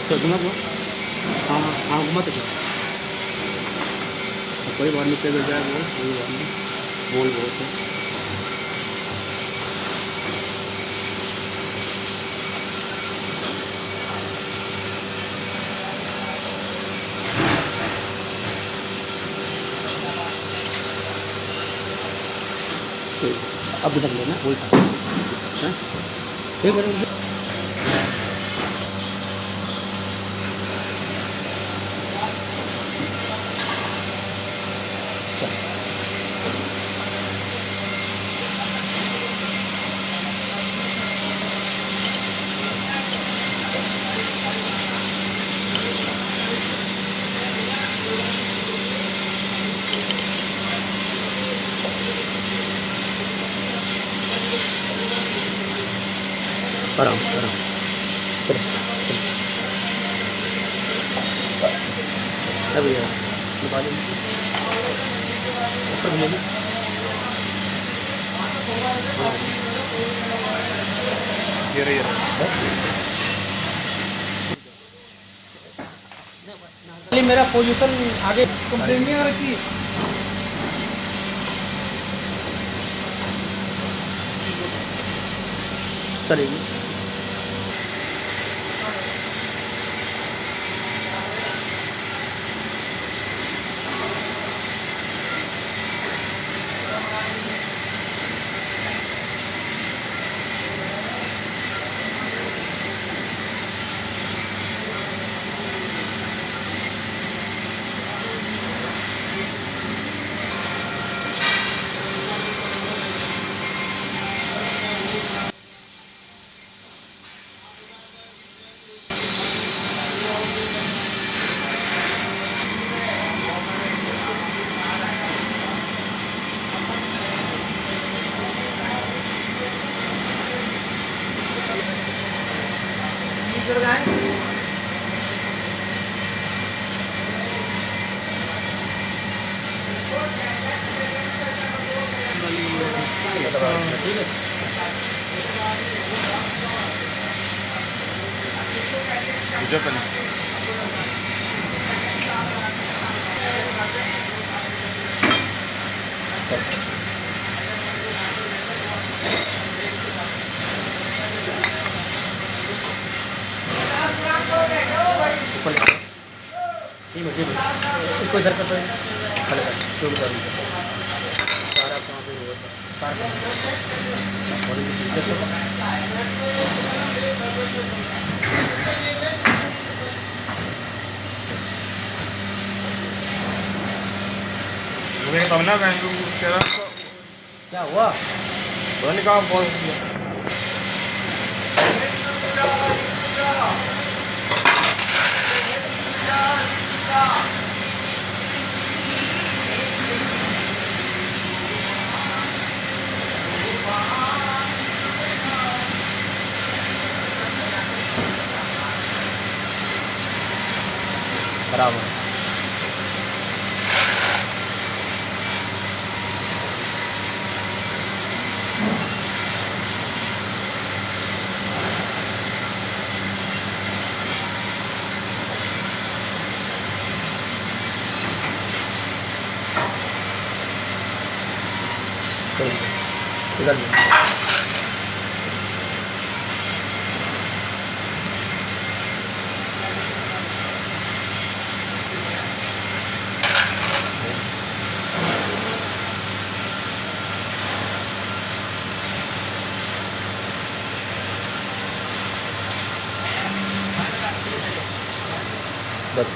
तो घुमा घुमा। हाँ हाँ हाँ घुमा तो कोई बात नहीं, चल जाए बोल, कोई बात नहीं, बोल बहुत है। अब तक लेना बोलता है ठीक है। आराम आराम, चलो अभी निकाली मेरा पोजीशन आगे कंप्लेन नहीं आ रखी। चलेगी इसको इधर कर दो, खड़े कर शुरू कर दीजिए सारा कहाँ पे हुआ सारा थोड़ी सी दिक्कत हो। कमला क्या हुआ पता नहीं कहाँ पहुँच गया। खराब है। इधर बस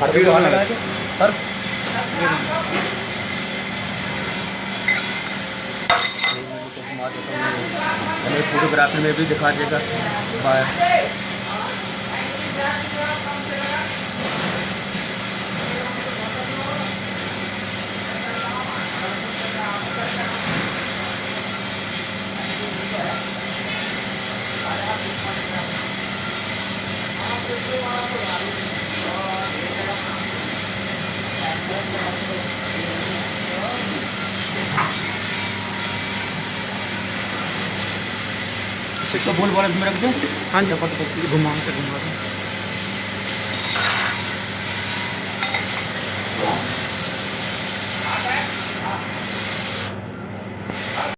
वीडियो लगा के सर घुमा देता हूँ हमें फोटोग्राफी में भी दिखा देगा बाय तो बोल बोला मेरे को हाँ जी घुमा के घुमा